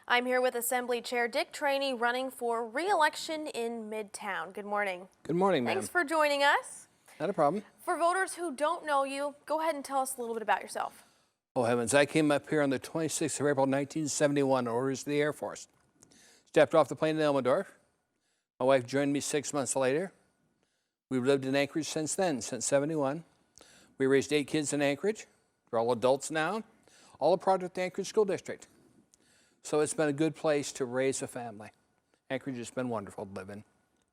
I'm here with Assembly Chair Dick Traini running for re-election in Midtown. Good morning. Good morning, ma'am. Thanks for joining us. Not a problem. For voters who don't know you, go ahead and tell us a little bit about yourself. Oh, heavens. I came up here on the 26th of April, 1971, orders of the Air Force. Stepped off the plane in Elmendorf. My wife joined me 6 months later. We've lived in Anchorage since then, since 71. We raised 8 kids in Anchorage. They're all adults now, all a product of the Anchorage School District. So it's been a good place to raise a family. Anchorage has been wonderful to live in.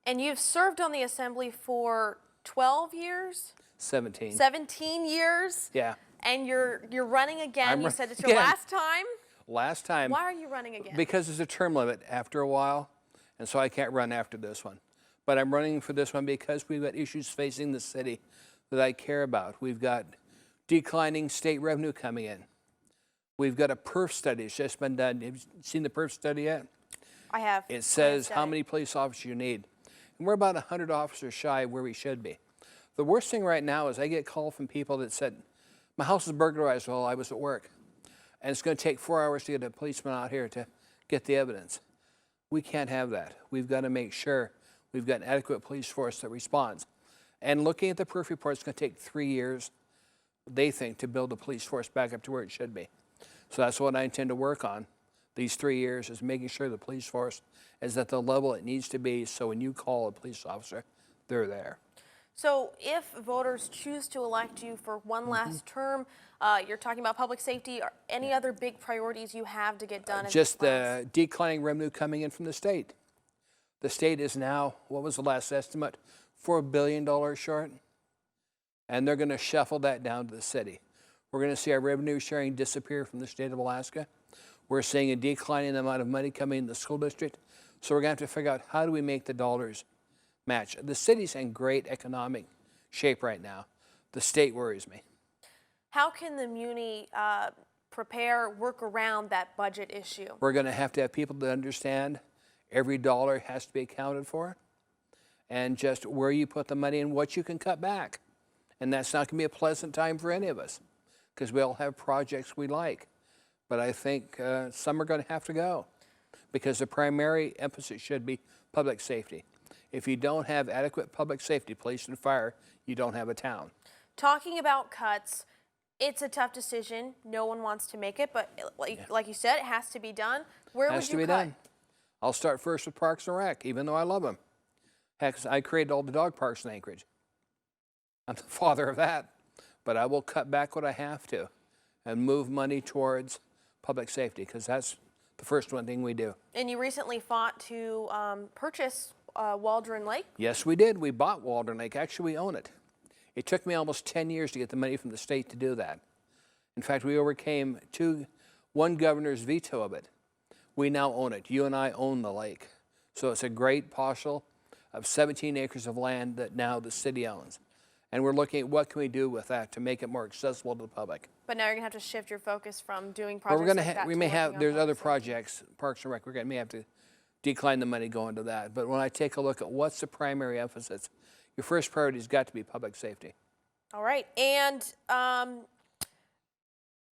And you've served on the Assembly for 12 years? 17. 17 years? Yeah. And you're running again. You said it's your again. last time? Last time. Why are you running again? Because there's a term limit after a while, and so I can't run after this one. But I'm running for this one because we've got issues facing the city that I care about. We've got declining state revenue coming in. We've got a perf study. It's just been done. Have you seen the perf study yet? I have. It says how many police officers you need. And we're about 100 officers shy of where we should be. The worst thing right now is I get called from people that said, my house is burglarized while I was at work. And it's going to take 4 hours to get a policeman out here to get the evidence. We can't have that. We've got to make sure we've got an adequate police force that responds. And looking at the perf report, it's going to take 3 years, they think, to build the police force back up to where it should be. So that's what I intend to work on these 3 years, is making sure the police force is at the level it needs to be, so when you call a police officer, they're there. So if voters choose to elect you for one last term, you're talking about public safety or any other big priorities you have to get done? Just the declining revenue coming in from the state. The state is now, what was the last estimate? $4 billion short. And they're going to shuffle that down to the city. We're going to see our revenue sharing disappear from the state of Alaska. We're seeing a decline in the amount of money coming in the school district. So we're going to have to figure out, how do we make the dollars match? The city's in great economic shape right now. The state worries me. How can the muni work around that budget issue? We're going to have people that understand every dollar has to be accounted for, and just where you put the money and what you can cut back. And that's not going to be a pleasant time for any of us, because we all have projects we like. But I think some are going to have to go, because the primary emphasis should be public safety. If you don't have adequate public safety, police and fire, you don't have a town. Talking about cuts, it's a tough decision. No one wants to make it, but like you said, it has to be done. Where would you cut? Has to be done. I'll start first with Parks and Rec, even though I love them. Heck, I created all the dog parks in Anchorage. I'm the father of that. But I will cut back what I have to and move money towards public safety, because that's the first one thing we do. And you recently fought to purchase Waldron Lake? Yes, we did. We bought Waldron Lake. Actually, we own it. It took me almost 10 years to get the money from the state to do that. In fact, we overcame one governor's veto of it. We now own it. You and I own the lake. So it's a great parcel of 17 acres of land that now the city owns. And we're looking at what can we do with that to make it more accessible to the public. But now you're going to have to shift your focus from doing projects like that we may have, there's other projects, Parks and Rec, we may have to decline the money going to that. But when I take a look at what's the primary emphasis, your first priority has got to be public safety. All right. And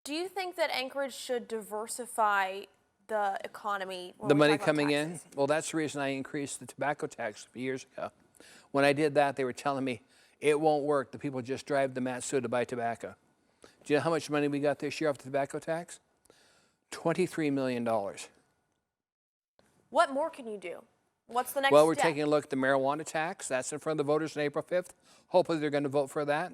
do you think that Anchorage should diversify the economy? The money coming in? Well, that's the reason I increased the tobacco tax a few years ago. When I did that, they were telling me it won't work. The people just drive to Matsu to buy tobacco. Do you know how much money we got this year off the tobacco tax? $23 million. What more can you do? What's the next Well, we're step? taking a look at the marijuana tax. That's in front of the voters on April 5th. Hopefully they're going to vote for that,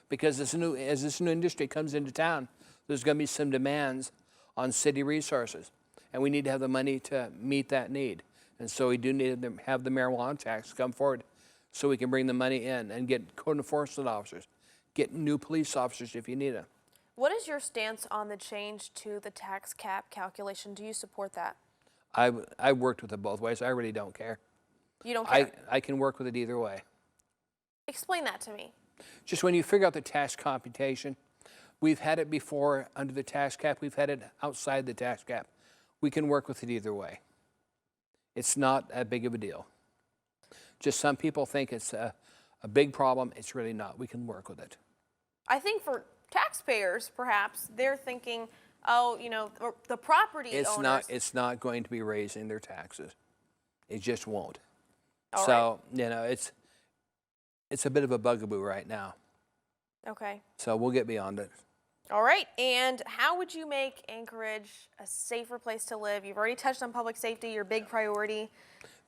because as this new industry comes into town, there's going to be some demands on city resources, and we need to have the money to meet that need. And so we do need to have the marijuana tax come forward so we can bring the money in and get code enforcement officers, get new police officers if you need them. What is your stance on the change to the tax cap calculation? Do you support that? I've worked with it both ways. I really don't care. You don't care? I can work with it either way. Explain that to me. Just when you figure out the tax computation, we've had it before under the tax cap. We've had it outside the tax cap. We can work with it either way. It's not that big of a deal. Just some people think it's a big problem. It's really not. We can work with it. I think for taxpayers, perhaps, they're thinking, oh, you know, or the property owners. It's not going to be raising their taxes. It just won't. All So, you know, it's a bit of a bugaboo right now. Okay. So we'll get beyond it. All right. And how would you make Anchorage a safer place to live? You've already touched on public safety, your big priority.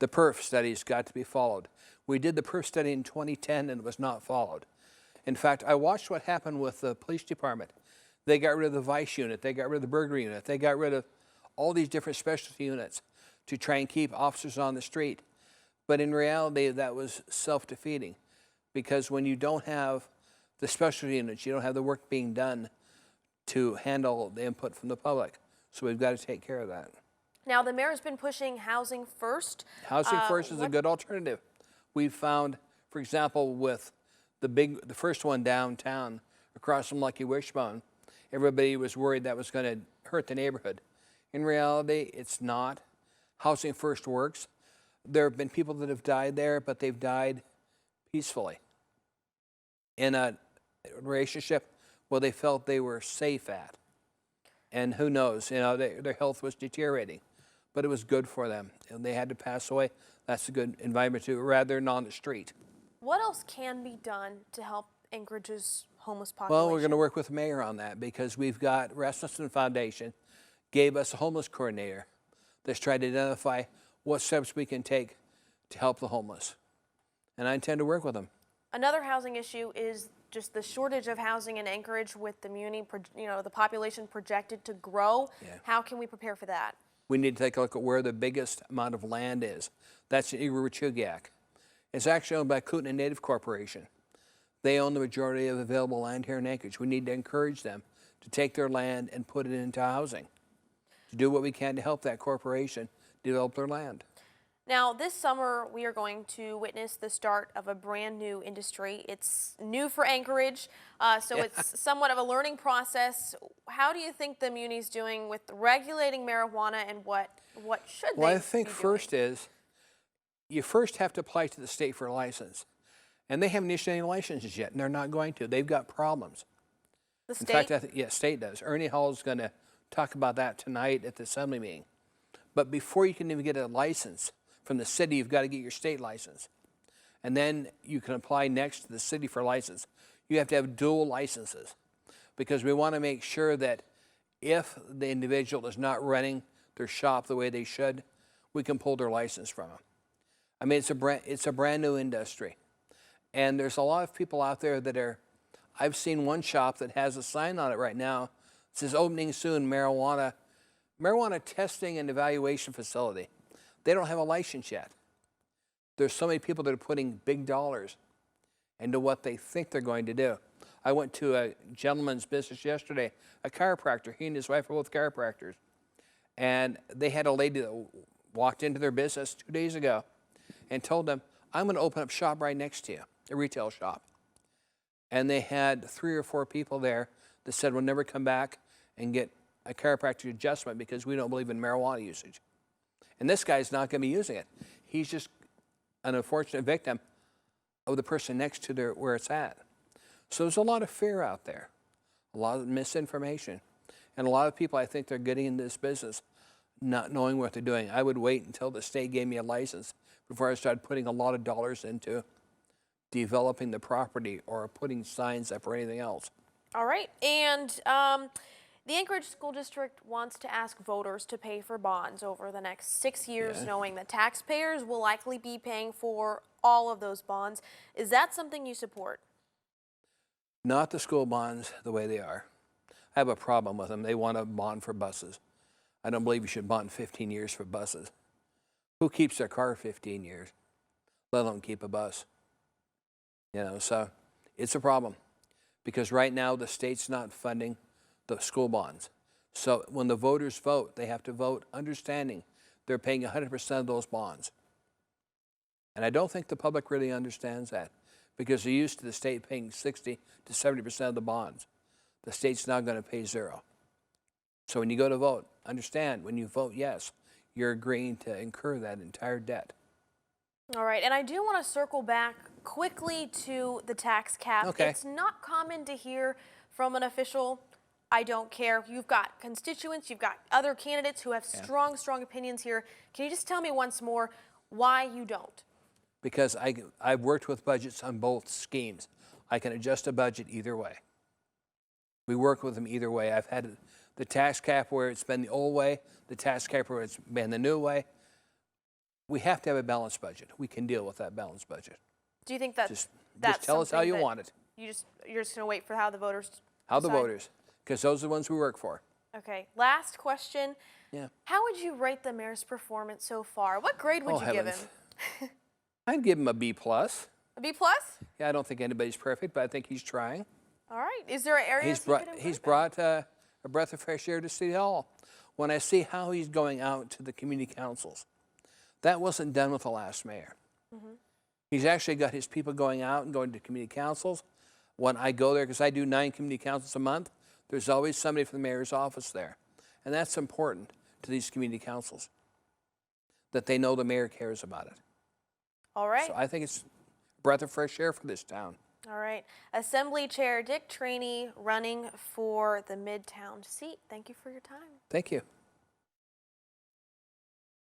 The PERF study's got to be followed. We did the PERF study in 2010 and it was not followed. In fact, I watched what happened with the police department. They got rid of the vice unit, they got rid of the burglary unit, they got rid of all these different specialty units to try and keep officers on the street. But in reality, that was self-defeating, because when you don't have the specialty units, you don't have the work being done to handle the input from the public. So we've got to take care of that. Now, the mayor's been pushing housing first. Housing first is a good alternative. We've found, for example, with the first one downtown across from Lucky Wishbone, everybody was worried that was going to hurt the neighborhood. In reality, it's not. Housing first works. There have been people that have died there, but they've died peacefully in a relationship where they felt they were safe at. And who knows, you know, their health was deteriorating, but it was good for them. And they had to pass away. That's a good environment too, rather than on the street. What else can be done to help Anchorage's homeless population? Well, we're going to work with the mayor on that, because we've got Rasmussen Foundation gave us a homeless coordinator that's tried to identify what steps we can take to help the homeless. And I intend to work with them. Another housing issue is just the shortage of housing in Anchorage with the the population projected to grow. Yeah. How can we prepare for that? We need to take a look at where the biggest amount of land is. That's in Eagle-Richugiak. It's actually owned by Kootenai Native Corporation. They own the majority of available land here in Anchorage. We need to encourage them to take their land and put it into housing, to do what we can to help that corporation develop their land. Now, this summer, we are going to witness the start of a brand new industry. It's new for Anchorage, so it's somewhat of a learning process. How do you think the Muni's doing with regulating marijuana, and what should they be doing? Well, I think first is, you first have to apply to the state for a license. And they haven't issued any licenses yet, and they're not going to. They've got problems. The state? In fact, I think, yeah, state does. Ernie Hall is going to talk about that tonight at the assembly meeting. But before you can even get a license from the city, you've got to get your state license. And then you can apply next to the city for a license. You have to have dual licenses, because we want to make sure that if the individual is not running their shop the way they should, we can pull their license from them. I mean, it's a brand new industry. And there's a lot of people out there that are, I've seen one shop that has a sign on it right now. It says opening soon, marijuana testing and evaluation facility. They don't have a license yet. There's so many people that are putting big dollars into what they think they're going to do. I went to a gentleman's business yesterday, a chiropractor. He and his wife are both chiropractors. And they had a lady that walked into their business 2 days ago and told them, I'm going to open up shop right next to you, a retail shop. And they had 3 or 4 people there that said, we'll never come back and get a chiropractic adjustment because we don't believe in marijuana usage. And this guy's not going to be using it. He's just an unfortunate victim of the person next to where it's at. So there's a lot of fear out there, a lot of misinformation. And a lot of people, I think, they're getting into this business not knowing what they're doing. I would wait until the state gave me a license before I started putting a lot of dollars into developing the property or putting signs up or anything else. All right. And the Anchorage School District wants to ask voters to pay for bonds over the next 6 years, knowing that taxpayers will likely be paying for all of those bonds. Is that something you support? Not the school bonds the way they are. I have a problem with them. They want a bond for buses. I don't believe you should bond 15 years for buses. Who keeps their car 15 years, let alone keep a bus? You know, so it's a problem, because right now the state's not funding the school bonds. So when the voters vote, they have to vote understanding they're paying 100% of those bonds. And I don't think the public really understands that, because they're used to the state paying 60 to 70% of the bonds. The state's now going to pay 0. So when you go to vote, understand when you vote yes, you're agreeing to incur that entire debt. All right, and I do want to circle back quickly to the tax cap. Okay. It's not common to hear from an official I don't care. You've got constituents, you've got other candidates who have strong opinions here. Can you just tell me once more why you don't? Because I've worked with budgets on both schemes. I can adjust a budget either way. We work with them either way. I've had the tax cap where it's been the old way, the tax cap where it's been the new way. We have to have a balanced budget. We can deal with that balanced budget. Do you think that Just that's tell us how something you that want it. you're just going to wait for how the voters How the decide? voters, because those are the ones we work for. Okay. Last question. Yeah. How would you rate the mayor's performance so far? What grade would you give him? I'd give him a B+. A B plus? Yeah, I don't think anybody's perfect, but I think he's trying. All right. Is there areas He's brought a breath of fresh air to City Hall. When I see how he's going out to the community councils, that wasn't done with the last mayor. He's actually got his people going out and going to community councils. When I go there, because I do 9 community councils a month, there's always somebody from the mayor's office there. And that's important to these community councils, that they know the mayor cares about it. All right. So I think it's a breath of fresh air for this town. All right. Assembly Chair Dick Traini running for the Midtown seat. Thank you for your time. Thank you.